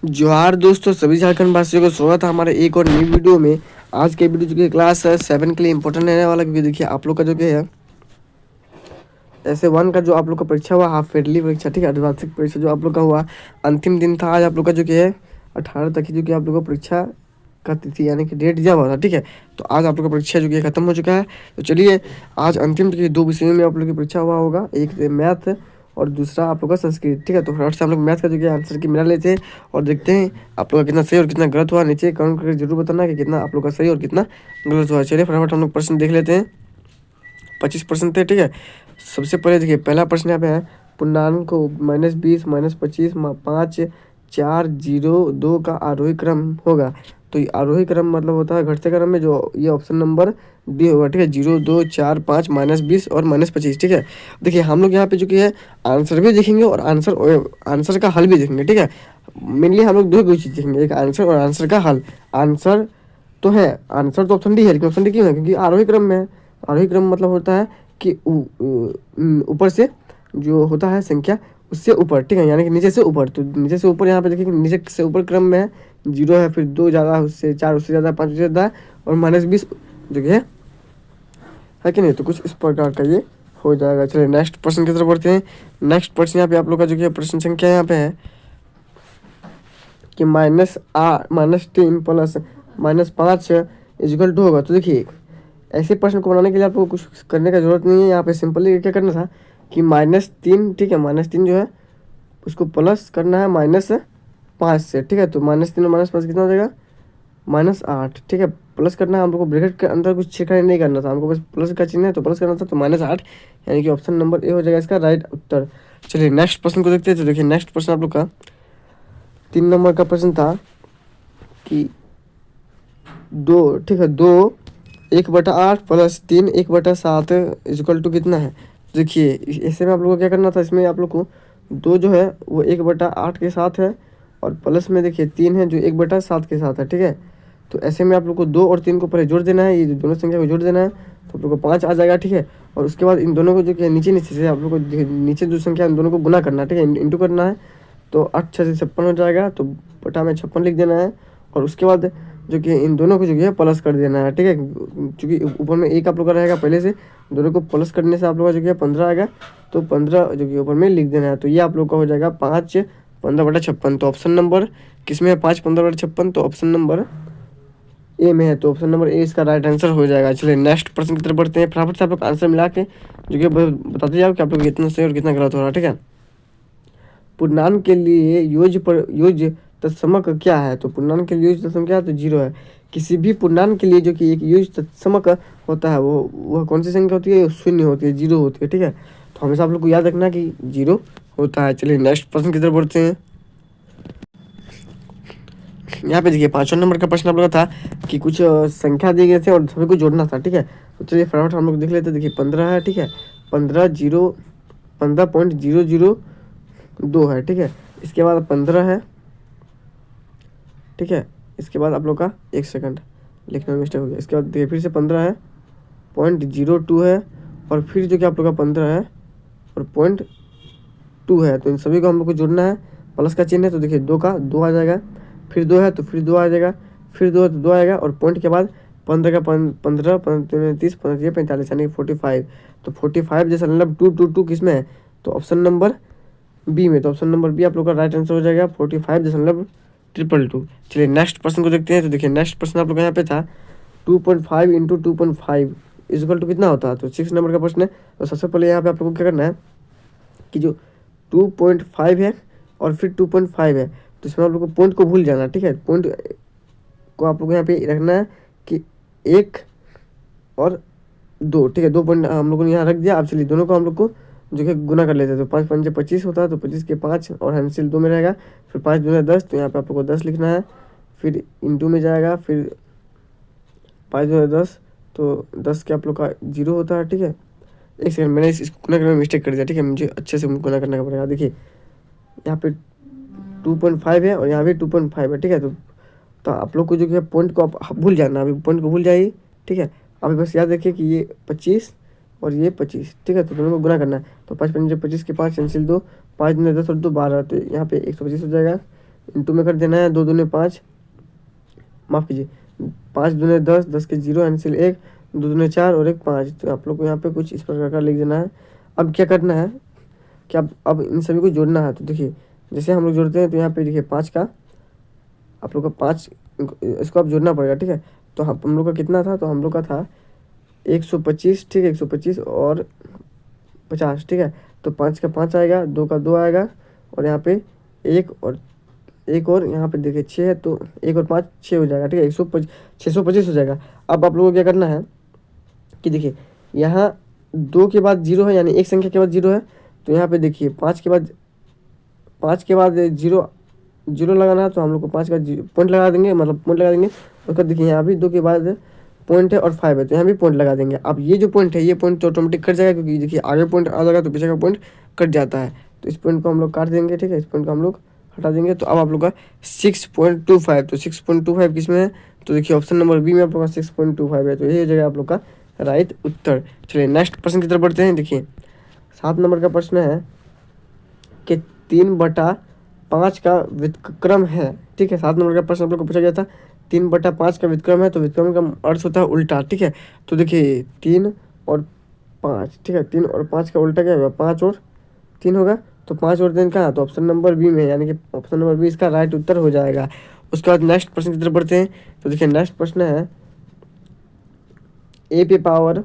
जोहार दोस्तों, सभी झारखंड वासियों को स्वागत है हमारे एक और नई वीडियो में। आज के वीडियो जो कि क्लास 7 के लिए इंपॉर्टेंट रहने वाला, क्योंकि देखिए आप लोग का जो कि है ऐसे 1 का जो आप लोग का परीक्षा हुआ, हाफ ईयरली परीक्षा, ठीक है, अर्धवार्षिक परीक्षा जो आप लोग का हुआ, अंतिम दिन था आज आप लोग का जो कि है 18 तक की जो कि आप लोग का परीक्षा का तिथि यानी कि डेट दिया हुआ था, ठीक है। तो आज आप लोग का परीक्षा जो कि खत्म हो चुका है। तो चलिए आज अंतिम के 2 विषयों में आप लोग की परीक्षा हुआ होगा, एक मैथ और दूसरा आप लोग का संस्कृत, ठीक है। तो फटाफट से हम लोग मैथ का जो कि आंसर की मिला लेते हैं और देखते हैं आप लोग का कितना सही और कितना गलत हुआ। नीचे कमेंट करके जरूर बताना कि कितना आप लोग का सही और कितना गलत हुआ। चलिए फटाफट हम लोग प्रश्न देख लेते हैं। 25% थे, ठीक है। सबसे पहले देखिए पहला प्रश्न यहाँ पे है, पूर्णांक को -20 -25 5 4 0 2 का आरोही क्रम होगा। तो ये आरोही क्रम मतलब होता है घटते क्रम में, जो ये ऑप्शन नंबर डी होगा, ठीक है। 0 2 4 5 -20 और -25, ठीक है। देखिए हम लोग यहाँ पे जो कि है आंसर भी देखेंगे और आंसर का हल भी देखेंगे, ठीक है। मेनली हम लोग दो चीज़ देखेंगे, एक आंसर और आंसर का हल। आंसर तो है, आंसर तो ऑप्शन डी है, लेकिन ऑप्शन डी क्यों है? क्योंकि आरोही क्रम में है। आरोही क्रम मतलब होता है कि ऊपर से जो होता है संख्या उससे ऊपर, ठीक है, यानी कि नीचे से ऊपर। तो नीचे से ऊपर यहाँ पे देखिए नीचे से ऊपर क्रम में है, 0 है, फिर 2 ज़्यादा है उससे, 4 उससे ज़्यादा, 5 उससे ज़्यादा है और -20 जो कि है कि नहीं। तो कुछ इस प्रकार का ये हो जाएगा। चलिए नेक्स्ट प्रश्न की तरफ बढ़ते हैं। नेक्स्ट प्रश्न यहाँ पे आप लोग का जो कि प्रश्न संख्या यहाँ पे है कि -3 प्लस -5 इक्वल टू होगा। तो देखिए ऐसे प्रश्न को बनाने के लिए आपको कुछ करने का जरूरत नहीं है। यहाँ पे सिंपली क्या करना था कि -3, ठीक है, -3 जो है उसको प्लस करना है -5 से, ठीक है। तो -3 और -5 कितना हो जाएगा? -8, ठीक है। प्लस करना है हम लोग को, ब्रैकेट के अंदर कुछ छेड़खानी नहीं करना था हमको, बस प्लस का चिन्ह है तो प्लस करना था। तो -8 यानी कि ऑप्शन नंबर ए हो जाएगा इसका राइट उत्तर। चलिए नेक्स्ट प्रश्न को देखते हैं। तो देखिए नेक्स्ट प्रश्न आप लोग का 3 नंबर का प्रश्न था कि 2, ठीक है, 2 1/8 प्लस 3 1/7 इक्वल टू कितना है? देखिए ऐसे में आप लोग को क्या करना था, इसमें आप लोग को 2 जो है वो 1/8 के साथ है और प्लस में देखिए 3 है जो 1/7 के साथ है, ठीक है। तो ऐसे में आप लोग को 2 और 3 को पहले जोड़ देना है, ये दोनों संख्या को जोड़ देना है, तो आप लोग को 5 आ जाएगा, ठीक है। और उसके बाद इन दोनों को जो कि नीचे नीचे से आप लोग को नीचे जो संख्या इन दोनों को गुना करना है, ठीक है, इंटू करना है। तो 8 6 से 56 हो जाएगा, तो बटा में 56 लिख देना है। और उसके बाद जो कि इन दोनों को जो है प्लस कर देना है, ठीक है। क्योंकि ऊपर में एक आप लोग का रहेगा पहले से, दोनों को प्लस करने से आप लोग का जो है 15 आएगा, तो 15 जो कि ऊपर में लिख देना है। तो ये आप लोग का हो जाएगा 5 15/56। तो ऑप्शन नंबर किस में है? 5 15/56, तो ऑप्शन नंबर ए में है। तो ऑप्शन नंबर ए इसका राइट आंसर हो जाएगा। चलिए नेक्स्ट प्रश्न की तरफ बढ़ते हैं। फटाफट से आप लोग आंसर मिला के जो कि बताते जाओ कि आप लोग कितना सही और कितना गलत हो रहा है, ठीक है। पूर्णांक के लिए योज तत्समक क्या है? तो पूर्णांक के लिए योज तत्समक क्या है? तो 0 है। किसी भी पूर्णांक के लिए जो कि एक योज तत्समक होता है वह कौन सी संख्या होती है? 0 होती है, 0 होती है, ठीक है। तो हमेशा आप लोग को याद रखना कि 0 होता है। चलिए नेक्स्ट प्रश्न की तरफ बढ़ते हैं। यहाँ पे देखिए 5वां नंबर का प्रश्न आप लोग का था कि कुछ संख्या दिए गए थे और सभी को जोड़ना था, ठीक है। तो चलिए फटाफट हम लोग देख लेते हैं। देखिए 15 है, ठीक है, 15.002 है, ठीक है। इसके बाद 15 है, ठीक है। इसके बाद आप लोग का 1 सेकंड लिखने में मिस्टेक हो गया। इसके बाद देखिए फिर से 15 है, 0.02 है और फिर जो कि आप लोग का 15 है और 0.2 है। तो इन सभी को हम लोग को जोड़ना है, प्लस का चिन्ह है। तो देखिए 2 का 2 आ जाएगा, फिर 2 है तो फिर 2 आ जाएगा, फिर 2 है तो 2 आएगा और पॉइंट के बाद 15 का 15 30 15 45 यानी 45। तो 45 जैसा मतलब 2 किस में है? तो ऑप्शन नंबर बी में। तो ऑप्शन नंबर बी आप लोग का राइट आंसर हो जाएगा, 45.222। चलिए नेक्स्ट प्रश्न को देखते हैं। तो देखिए नेक्स्ट प्रश्न आप लोग का यहाँ पे था 2.5 इंटू 2.5 इक्वल टू कितना होता है? तो 6 नंबर का प्रश्न है। तो सबसे पहले यहाँ पे आप लोग को क्या करना है कि जो 2.5 है और फिर 2.5 है, तो इसमें आप लोग को पॉइंट को भूल जाना, ठीक है। पॉइंट को आप लोग को यहाँ पे रखना है कि 1 और 2, ठीक है, 2 पॉइंट हम लोगों ने यहाँ रख दिया। अब चलिए दोनों को हम लोग को जो कि गुना कर लेते हैं। तो 5 5 25 होता है, तो 25 के 5 और हैंसिल 2 में रहेगा, फिर 5 दूना 10, तो यहाँ पे आप लोग को 10 लिखना है, फिर इंटू में जाएगा, फिर 5 दूना 10, तो 10 के आप लोग का 0 होता है, ठीक है। एक सेकंड, मैंने इसको गुना करने में मिस्टेक कर दिया, ठीक है, मुझे अच्छे से गुना करना का पड़ेगा। देखिए यहाँ पे 2.5 है और यहाँ भी 2.5 है, ठीक है। तो आप लोग को जो है पॉइंट को आप भूल जाना, अभी पॉइंट को भूल जाइए, ठीक है। अभी बस याद रखिए कि ये 25 और ये 25, ठीक है। तो दोनों को गुना करना है। तो 5 5 25 के 5 कैंसिल 2, 5 दूना 10 और 2 12, तो यहाँ पे 125 हो जाएगा। इंटू में कर देना है, 2 दूने 5, माफ़ कीजिए 5 दूने 10, 10 के 0 आंसर 1, 2 दूने 4 और 1 5। तो आप लोग को यहाँ पे कुछ इस प्रकार का लिख देना है। अब क्या करना है कि अब इन सभी को जोड़ना है। तो देखिए जैसे हम लोग जोड़ते हैं तो यहाँ पे देखिए 5 का आप लोग का 5 इसको आप जोड़ना पड़ेगा, ठीक है। तो हम लोग का कितना था, तो हम लोग का था 125, ठीक है, 125 और 50, ठीक है। तो 5 का 5 आएगा, 2 का 2 आएगा और यहाँ पे एक और यहाँ पे देखिए 6 है, तो 1 और 5 6 हो जाएगा, ठीक है, 625 हो जाएगा। अब आप लोगों को क्या करना है कि देखिए यहाँ 2 के बाद 0 है, यानी एक संख्या के बाद 0 है। तो यहाँ पे देखिए 5 के बाद 0 लगाना है, तो हम लोग को 5 का पॉइंट लगा देंगे, मतलब पॉइंट लगा देंगे। उसके बाद देखिए यहाँ भी 2 के बाद पॉइंट है और 5 है, तो यहाँ भी पॉइंट लगा देंगे। अब ये जो पॉइंट है, ये पॉइंट तो ऑटोमेटिक कट जाएगा, क्योंकि देखिए आगे पॉइंट आ जाएगा तो पीछे का पॉइंट कट जाता है। तो इस पॉइंट को हम लोग काट देंगे, ठीक है, इस पॉइंट को हम लोग हटा देंगे। तो अब आप लोग का 6.25, तो 6.25 किस में है, तो देखिए ऑप्शन नंबर बी में आप लोग का 6.25 है। तो यही हो जाएगा आप लोग का राइट उत्तर। चलिए नेक्स्ट प्रश्न की तरफ बढ़ते हैं। देखिए 7 नंबर का प्रश्न है कि 3/5 का व्युत्क्रम है, ठीक है। 7 नंबर का प्रश्न आप लोग को पूछा गया था, 3/5 का व्युत्क्रम है, तो व्युत्क्रम का अर्थ होता है उल्टा, ठीक है। तो देखिए 3 और 5, ठीक है, 3 और 5 का उल्टा क्या होगा, 5 और 3 होगा। तो 5 और 3 कहाँ, तो ऑप्शन नंबर बी में, यानी कि ऑप्शन नंबर बी इसका राइट उत्तर हो जाएगा। उसके बाद नेक्स्ट प्रश्न की तरफ बढ़ते हैं। तो देखिए नेक्स्ट प्रश्न है ए पे पावर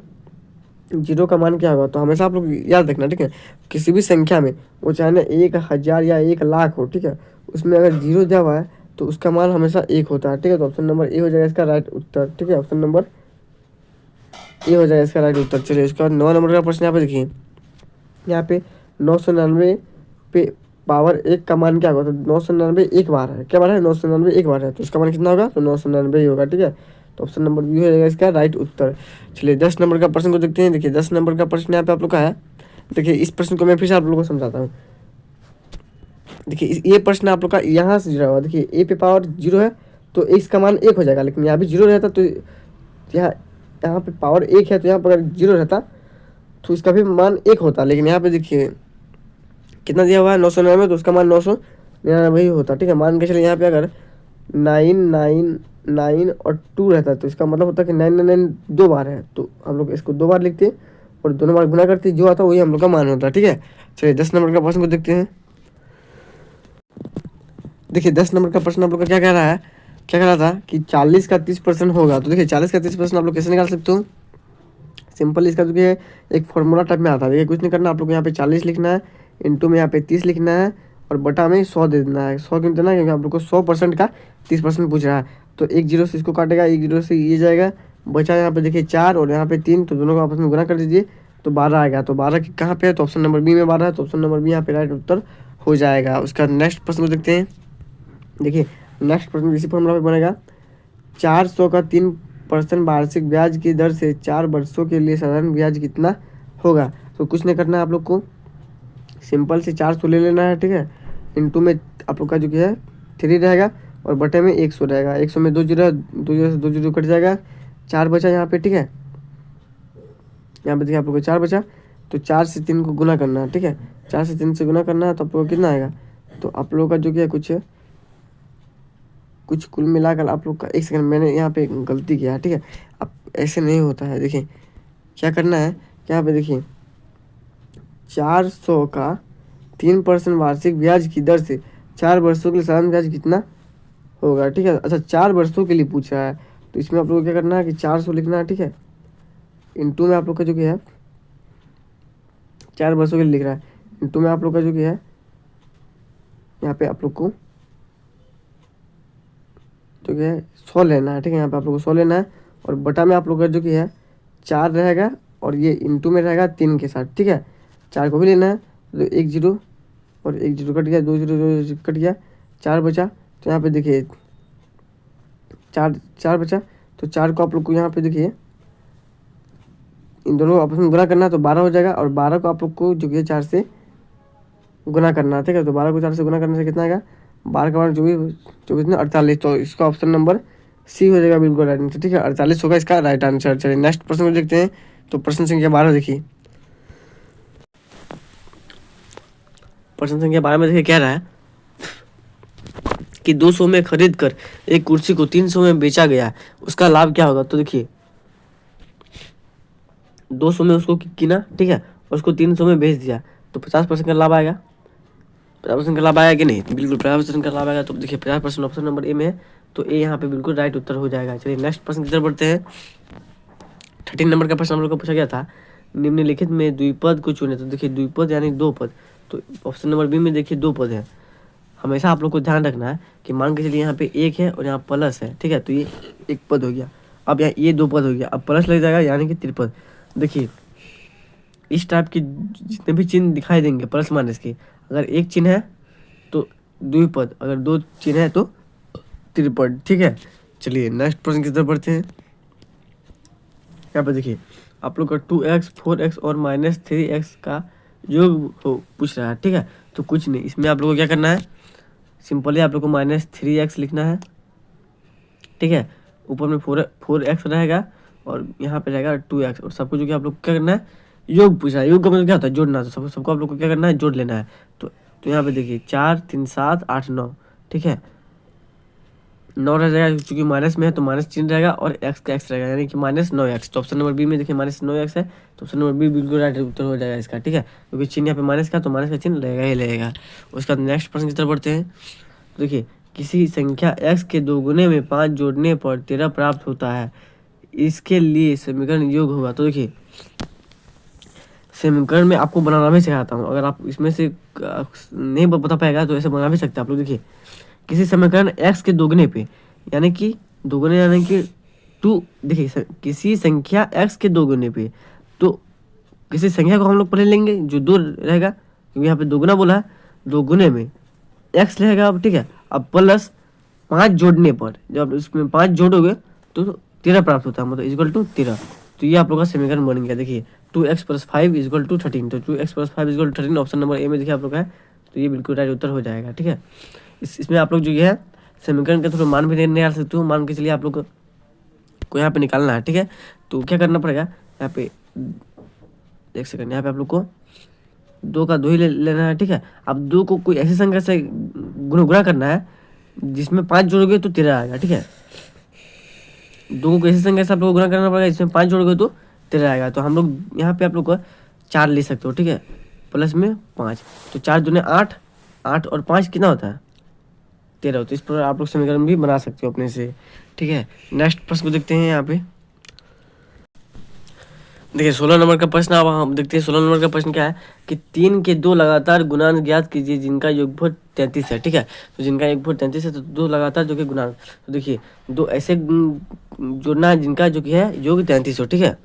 0 का मान क्या होगा। तो हमेशा आप लोग याद रखना, ठीक है, किसी भी संख्या में, वो चाहे ना 1000 या 1,00,000 हो, ठीक है, उसमें अगर 0 दिया हुआ है तो उसका मान हमेशा 1 होता है, ठीक है। तो ऑप्शन नंबर ए हो जाएगा इसका राइट उत्तर, ठीक है, ऑप्शन नंबर ए हो जाएगा इसका राइट उत्तर। चलिए उसके बाद 9 नंबर का प्रश्न यहाँ पे देखिए, यहाँ पे 999 पे पावर 1 का मान क्या होगा। तो 999 एक बार है, क्या बार है, 999 एक बार है, तो इसका मान कितना होगा, तो 999 ही होगा, ठीक है। तो ऑप्शन नंबर बी हो जाएगा इसका राइट उत्तर। चलिए 10 नंबर का प्रश्न को देखते हैं। देखिए 10 नंबर का प्रश्न यहाँ पे आप लोग का है। देखिए इस प्रश्न को मैं फिर से आप लोगों को समझाता हूँ। देखिए ये प्रश्न आप लोग का यहाँ से जुड़ा हुआ। देखिए ए पे पावर 0 है तो इसका मान 1 हो जाएगा, लेकिन यहाँ भी 0 रहता तो यहाँ यहाँ पे पावर 1 है, तो यहाँ पर अगर 0 रहता तो इसका भी मान 1 होता। लेकिन यहाँ पे देखिए कितना दिया हुआ है, 999, तो उसका मान 999 ही होता, ठीक है। मान के चलिए यहाँ पे अगर 999 और 2 रहता है, तो इसका मतलब होता है कि 999 2 बार है, तो हम लोग इसको 2 बार लिखते हैं और दोनों बार गुना करते हैं, जो आता है वही हम लोग का मान होता है, ठीक है। चलिए 10 नंबर का प्रश्न को देखते हैं। देखिए 10 नंबर का प्रश्न आप लोग का क्या कह रहा है, क्या कह रहा था कि 40 का 30% होगा। तो देखिए 40 का 30% आप लोग कैसे निकाल सकते हो, सिंपल इसका जो कि है एक फॉर्मूला टाइप में आता है। देखिए कुछ नहीं करना, आप लोग को यहाँ पे 40 लिखना है, इंटू में यहाँ पे 30 लिखना है और बटा में 100 दे देना है। 100 क्यों देना है, क्योंकि आप लोग को 100% का 30% पूछ रहा है। तो 1 0 से इसको काटेगा, 1 0 से ये जाएगा, बचा यहाँ पे देखिए 4 और यहाँ पे 3, तो दोनों को आपस में गुना कर दीजिए तो 12 आएगा। तो 12 कहाँ पे है, तो ऑप्शन नंबर बी में 12 है, तो ऑप्शन नंबर बी यहाँ पे राइट उत्तर हो जाएगा। उसका नेक्स्ट प्रश्न को देखते हैं। देखिए नेक्स्ट प्रश्न इसी फॉर्मूला पे बनेगा, 400 का 3% वार्षिक ब्याज की दर से 4 वर्षों के लिए साधारण ब्याज कितना होगा। तो कुछ नहीं करना है आप लोग को, सिंपल से 400 ले लेना है, ठीक है। इंटू में आप लोग का जो कि है 3 रहेगा और बटे में 100 रहेगा। 100 में 2 जीरो, 2 जीरो से 2 जीरो कट जाएगा, 4 बचा यहाँ पे, ठीक है। यहाँ पे देखिए आप लोग को 4 बचा, तो 4 से 3 को गुना करना है, ठीक है। 4 से 3 से गुना करना है तो आप लोग को कितना आएगा, तो आप लोग का जो कि है कुछ कुल मिलाकर आप लोग का, एक सेकंड मैंने यहाँ पे गलती किया है, ठीक है। अब ऐसे नहीं होता है, देखिए क्या करना है, यहाँ पे देखिए 400 का 3% वार्षिक ब्याज की दर से 4 वर्षों के लिए साधारण ब्याज कितना होगा, ठीक है। अच्छा 4 वर्षों के लिए पूछ रहा है, तो इसमें आप लोग को क्या करना है कि 400 लिखना है, ठीक है। इंटू में आप लोग का जो कि है 4 वर्षों के लिए लिख रहा है, इंटू में आप लोग का जो कि है यहाँ पे आप लोग को जो कि है 100 लेना है, ठीक है। यहाँ पे आप लोग को 100 लेना है और बटा में आप लोग का जो कि है 4 रहेगा और ये इंटू में रहेगा 3 के साथ, ठीक है। 4 को भी लेना है, तो 1 0 और 1 0 कट गया, 2 0 2 कट गया, 4 बचा। तो यहाँ पे देखिए 4 बचा, तो 4 को आप लोग को यहाँ पे देखिए इन दोनों आपस में गुना करना है, तो 12 हो जाएगा और 12 को आप लोग को जो कि 4 से गुना करना है, ठीक है। तो 12 को 4 से गुना करने से कितना आएगा, 12 का 24, 24 में 48, तो इसका ऑप्शन नंबर सी हो जाएगा बिल्कुल राइट आंसर, ठीक है। 48 होगा इसका राइट आंसर। चलिए नेक्स्ट प्रश्न को देखते हैं। तो प्रश्न संख्या 12 देखिए, प्रश्न संख्या 12 में देखिए क्या रहा है कि 200 में खरीद कर एक कुर्सी को 300 में बेचा गया, उसका लाभ क्या होगा। तो देखिए 200 में उसको किना, ठीक है, और उसको 300 में बेच दिया, तो 50% का लाभ आएगा। 50% का लाभ आएगा कि नहीं, बिल्कुल 50% का लाभ आएगा। तो देखिए 50% ऑप्शन नंबर ए में है, तो ए यहाँ पे बिल्कुल राइट उत्तर हो जाएगा। चलिए नेक्स्ट प्रश्न की तरफ बढ़ते हैं। 13 नंबर का प्रश्न हम लोग को पूछा गया था, निम्नलिखित में द्विपद को चुने। तो देखिए द्विपद यानी दो पद, तो ऑप्शन नंबर बी में देखिए दो पद है। हमेशा आप लोग को ध्यान रखना है कि मान के चलिए यहाँ पे एक है और यहाँ प्लस है, ठीक है, तो ये एक पद हो गया। अब यहाँ ये दो पद हो गया, अब प्लस लग जाएगा यानी कि त्रिपद। देखिए इस टाइप के जितने भी चिन्ह दिखाई देंगे प्लस माइनस के, अगर एक चिन्ह है तो द्विपद, अगर दो चिन्ह है तो त्रिपद, ठीक है। चलिए नेक्स्ट प्रश्न की तरफ बढ़ते हैं। यहाँ पर देखिए आप लोग का 2x 4x और -3x का योग हो पूछ रहा है, ठीक है। तो कुछ नहीं, इसमें आप लोग को क्या करना है, सिंपली आप लोग को -3x लिखना है, ठीक है। ऊपर में 4x रहेगा और यहाँ पे रहेगा 2x, और सबको जो कि आप लोग को क्या करना है, योग पूछ रहा है। योग का मतलब क्या होता है, जोड़ना। तो सबको आप लोग को क्या करना है, जोड़ लेना है। तो यहाँ पे देखिए 4 3 7 8 9, ठीक है, 9 रह जाएगा, क्योंकि माइनस में है तो माइनस चिन्ह रहेगा और एक्स का एक्स रहेगा, यानी कि -9x। तो ऑप्शन नंबर बी में देखिए -9x है, तो ऑप्शन नंबर बी बिल्कुल राइट उत्तर हो जाएगा इसका, ठीक है, क्योंकि चिन्ह यहाँ पे माइनस का, तो माइनस का चिन्ह रहेगा ही रहेगा। उसके बाद नेक्स्ट प्रश्न की तरफ बढ़ते हैं। तो देखिए किसी संख्या x के दोगुने में 5 जोड़ने पर 13 प्राप्त होता है, इसके लिए समीकरण योग होगा। तो देखिए समीकरण में आपको बनाना भी सिखाता हूँ, अगर आप इसमें से नहीं बता पाएगा तो ऐसे बना भी सकते हैं आप लोग। देखिए किसी समीकरण x के दोगुने पे, यानी कि दोगुने यानी कि 2, देखिए किसी संख्या x के दोगुने पे, तो किसी संख्या को हम लोग पहले लेंगे जो 2 रहेगा, क्योंकि यहाँ पे दोगुना बोला है, दोगुने में x रहेगा। अब ठीक है, अब प्लस 5 जोड़ने पर, जब इसमें 5 जोड़ोगे तो 13 प्राप्त होता है, मतलब इक्वल टू 13। तो ये आप लोग का समीकरण बन गया। देखिए 2x + 5 = 13, तो 2x + 5 = 13 ऑप्शन नंबर ए में देखिए आप लोग का है, तो ये बिल्कुल राइट उत्तर हो जाएगा, ठीक है। इसमें आप लोग जो ये है समीकरण के थोड़ा मान भी नहीं आ सकते हो, मान के चलिए आप लोग को यहाँ पे निकालना है, ठीक है। तो क्या करना पड़ेगा, यहाँ पे एक सेकंड, यहाँ पे आप लोग को 2 का 2 ही लेना है, ठीक है। अब 2 को कोई ऐसी संख्या से गुणा करना है जिसमें 5 जोड़ोगे तो 13 आएगा, ठीक है। 2 को ऐसी संख्या से आप लोग को गुणा करना पड़ेगा जिसमें 5 जोड़ोगे तो 13 आएगा। तो हम लोग यहाँ पे आप लोग को 4 ले सकते हो, ठीक है, प्लस में 5, तो 4 दूने 8, 8 और 5 कितना होता है, 13। तो इस पर आप लोग समीकरण भी बना सकते हो अपने से, ठीक है। नेक्स्ट प्रश्न को देखते हैं। यहाँ पे देखिए 16 नंबर का प्रश्न, अब हम देखते हैं 16 नंबर का प्रश्न क्या है कि 3 के 2 लगातार गुणांक ज्ञात कीजिए जिनका योगफल 33 है, ठीक है। तो जिनका योगफल 33 है, तो 2 लगातार जो कि गुणांक, तो देखिए 2 ऐसे जोड़ना है जिनका जो कि है योग 33 हो, ठीक है,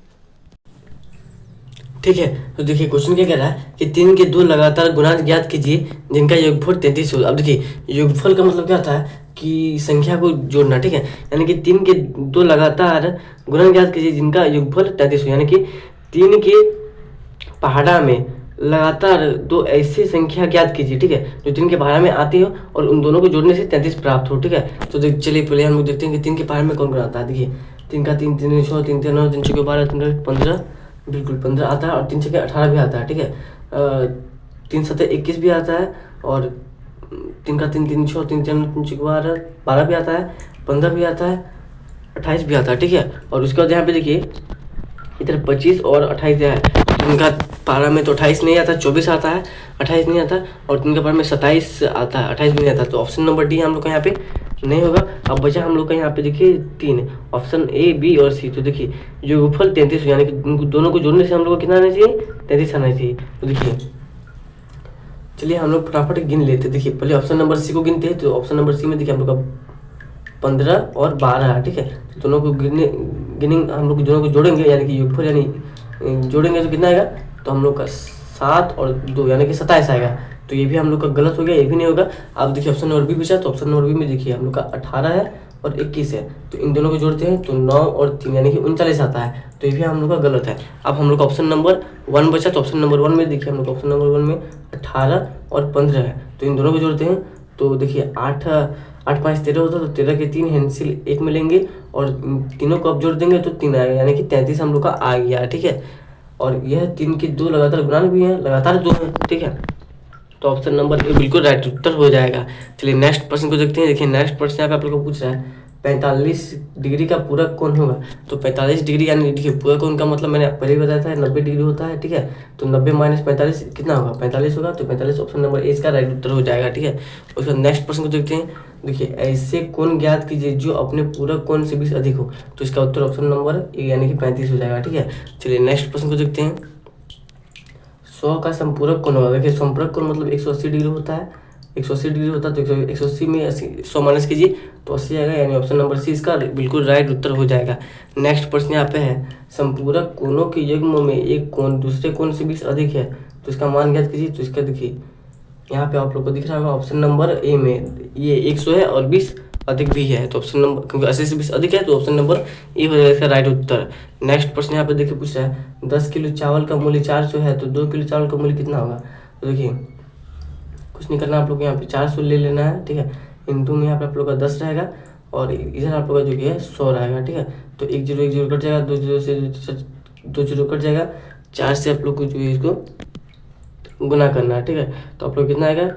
ठीक है। तो देखिए क्वेश्चन क्या कह रहा है कि 3 के 2 लगातार गुणांक ज्ञात कीजिए जिनका योगफल 33 हो। अब देखिए योगफल का मतलब क्या होता है कि संख्या को जोड़ना, ठीक है, यानी कि 3 के 2 लगातार गुणांक ज्ञात कीजिए जिनका योगफल 33 हो, यानी कि 3 के पहाड़ा में लगातार 2 ऐसी संख्या ज्ञात कीजिए, ठीक है, जो 3 के पहाड़ा में आती हो और उन दोनों को जोड़ने से 33 प्राप्त हो, ठीक है। तो चलिए पहले हम लोग देखते हैं कि 3 के पहाड़ में कौन कौन आता है। देखिए 3 का 3 3 6 3 3 9 3 6 12 3 15, बिल्कुल 15 आता है, और 3 6 18 भी आता है, ठीक है। 3 7 21 भी आता है, और 3 का 3 3 6 3 3 3 6 12 भी आता है, 15 भी आता है, 28 भी आता है, ठीक है। और उसके बाद यहाँ पे देखिए इधर 25 और 28 है। इनका पारा में तो 28 नहीं आता, 24 आता है, 28 नहीं आता, और इनके पारा में 27 आता है, 28 भी नहीं आता। तो ऑप्शन नंबर डी हम लोग का यहाँ पे नहीं होगा। अब बचा हम लोग का यहाँ पे देखिए 3 ऑप्शन ए, बी और सी। तो देखिए योगफल 33, यानी कि दोनों को जोड़ने से हम लोग को कितना आना चाहिए, 33 आना चाहिए। तो देखिए चलिए हम लोग फटाफट गिन लेते हैं। देखिए पहले ऑप्शन नंबर सी को गिनते हैं। तो ऑप्शन नंबर सी में देखिए हम लोग का 15 और 12 है, ठीक है। तो दोनों को गिनिंग हम लोग दोनों को जोड़ेंगे, यानी कि योगफल यानी जोड़ेंगे तो कितना आएगा, तो हम लोग का 7 और 2 यानी कि 27 आएगा। तो ये भी हम लोग का गलत हो गया, ये भी नहीं होगा। अब देखिए ऑप्शन नंबर बी बचा, तो ऑप्शन नंबर बी में देखिए हम लोग का 18 है और 21 है, तो इन दोनों को जोड़ते हैं तो 9 और 3 यानी कि 39 आता है। तो ये भी हम लोग का गलत है। अब हम लोग का ऑप्शन नंबर 1 बचा, तो ऑप्शन नंबर 1 में देखिए हम लोग ऑप्शन नंबर 1 में 18 और 15 है, तो इन दोनों को जोड़ते हैं तो देखिए 8 8 5 13 होता है, तो 13 के 3 हैंसिल 1 में लेंगे और तीनों को अब जोड़ देंगे तो 3 आएगा, यानी कि 33 हम लोग का आ गया, ठीक है। और यह 3 के 2 लगातार गुणांक भी हैं, लगातार 2 हैं, ठीक है। तो ऑप्शन नंबर ए बिल्कुल राइट उत्तर हो जाएगा। चलिए नेक्स्ट प्रश्न को देखते हैं। देखिए नेक्स्ट प्रश्न यहाँ पे आप लोग को पूछ रहा है 45 डिग्री का पूरक कोण होगा। तो 45 डिग्री यानी देखिए पूरक कोण का मतलब मैंने पहले ही बताया था 90 डिग्री होता है, ठीक है। तो 90 माइनस 45 कितना होगा, 45 होगा। तो 45 ऑप्शन नंबर ए इसका राइट उत्तर हो जाएगा, ठीक है। उसका नेक्स्ट प्रश्न को देखते हैं। देखिए ऐसे कोण ज्ञात कीजिए जो अपने पूरक कोण से 20 अधिक हो। तो इसका उत्तर ऑप्शन नंबर ए यानी कि 35 हो जाएगा, ठीक है। चलिए नेक्स्ट प्रश्न को देखते हैं। 100 का संपूरक कोण होगा। देखिए संपूरक कोण मतलब 180 डिग्री होता है, 180 डिग्री होता है। तो 180 में 100 माइनस कीजिए तो 80 आएगा, यानी ऑप्शन नंबर सी इसका बिल्कुल राइट उत्तर हो जाएगा। नेक्स्ट प्रश्न यहाँ पे है संपूरक कोणों के युग्म में एक कोण दूसरे कोण से 20 अधिक है तो इसका मान ज्ञात कीजिए। तो इसका देखिए यहाँ पे आप लोग को दिख रहा होगा ऑप्शन नंबर ए में ये 100 है और 20 अधिक भी है। तो ऑप्शन नंबर क्योंकि 80 से 20 अधिक है तो ऑप्शन नंबर ए हो जाएगा इसका राइट उत्तर। नेक्स्ट प्रश्न यहाँ पे देखिए पूछ रहा है 10 किलो चावल का मूल्य 400 है तो 2 किलो चावल का मूल्य कितना होगा। तो देखिए कुछ नहीं करना, आप लोग यहाँ पे 400 ले लेना है, ठीक है। इंटू में यहाँ पे आप लोग का 10 रहेगा और इधर आप लोग का जो कि है 100 रहेगा, ठीक है। तो 1 जीरो 1 जीरो कट जाएगा, 2 जीरो से 2 जीरो कट जाएगा, 4 से आप लोग को जो है इसको गुना करना है, ठीक है। तो आप लोग कितना आएगा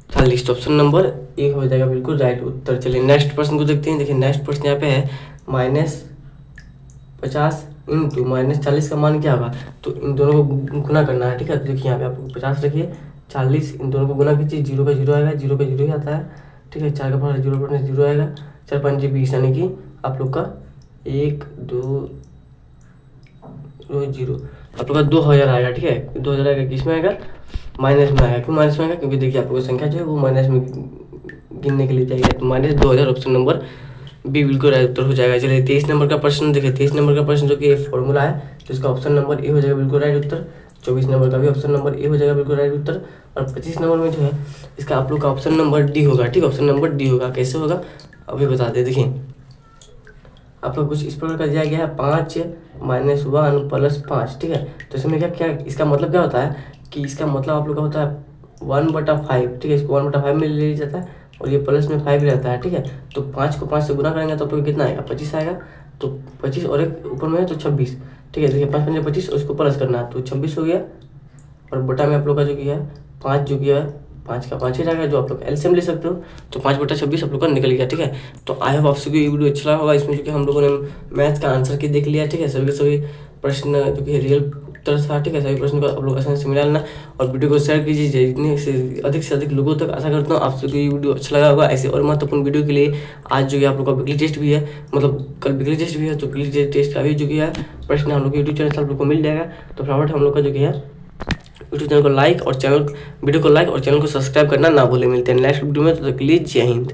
40। तो ऑप्शन नंबर ए हो जाएगा बिल्कुल राइट उत्तर। चलिए नेक्स्ट प्रश्न को देखते हैं। देखिए नेक्स्ट प्रश्न यहाँ पे है -50 इंटू -40 का मान क्या होगा। तो इन दोनों को गुना करना है, ठीक है। तो देखिए यहाँ पे आप 50 रखिए, 40 इन दोनों को गुना कीजिए, 0 का 0 आएगा, 0 का 0 ही आता है, ठीक है। 4 का 5 0 पर 0 आएगा, 4 5 20 यानी कि आप लोग का 1 2 0 आप लोग का 2000 आएगा, ठीक है। 2000 आएगा, किस में आएगा माइनस में आएगा। क्यों माइनस में आएगा क्योंकि देखिए आप लोग की संख्या जो है वो माइनस में गिनने के लिए चाहिए। तो -2000 ऑप्शन नंबर बी बिल्कुल राइट उत्तर हो जाएगा। चलिए 23 नंबर का प्रश्न देखिए। 23 नंबर का प्रश्न जो कि फॉर्मूला है तो इसका ऑप्शन नंबर ए हो जाएगा बिल्कुल राइट उत्तर। 24 नंबर का भी ऑप्शन नंबर ए हो जाएगा बिल्कुल राइट उत्तर। और 25 नंबर में जो है इसका आप लोग का ऑप्शन नंबर डी होगा, ठीक है। ऑप्शन नंबर डी होगा। कैसे होगा अभी बता दें। देखिए आप लोग कुछ इस प्रकार का दिया गया है 5 - 1 + 5, ठीक है। तो इसमें क्या क्या इसका मतलब क्या होता है कि इसका मतलब आप लोग का होता है 1/5, ठीक है। इसको 1/5 में ले लिया जाता है और ये प्लस में 5 रहता है, ठीक है। तो 5 को 5 से गुना करेंगे तो आप लोग कितना आएगा 25 आएगा। तो 25 और एक ऊपर में है तो 26, ठीक है। देखिए 5 5 25 और इसको प्लस करना है तो 26 हो गया। और बटा में आप लोग का जो किया है 5 जो किया है 5 का 5 ही रहेगा, जो आप लोग एलसीएम ले सकते हो। तो 5/26 आप लोग का निकल गया, ठीक है। तो आई होप आप सभी को ये वीडियो अच्छा लगा होगा। इसमें जो कि हम लोगों ने मैथ का आंसर की देख लिया, ठीक है। सभी के सभी प्रश्न जो कि रियल उत्तर था, ठीक है। सभी प्रश्न को आप लोग आसानी से मिला लेना और वीडियो को शेयर कीजिए जितने से अधिक लोगों तक। आशा करता हूँ आप सभी को ये वीडियो अच्छा लगा होगा। ऐसे और महत्वपूर्ण वीडियो के लिए आज जो कि आप लोग का वीकली टेस्ट भी है, मतलब कल वीकली टेस्ट भी है, तो वीकली टेस्ट का भी जो कि है प्रश्न हम लोग यूट्यूब चैनल से आप लोग को मिल जाएगा। तो फटाफट हम लोग का जो कि है यूट्यूब चैनल को लाइक और वीडियो को लाइक और चैनल को सब्सक्राइब करना ना भूलें। मिलते हैं नेक्स्ट वीडियो में, तो तक के लिए जय हिंद।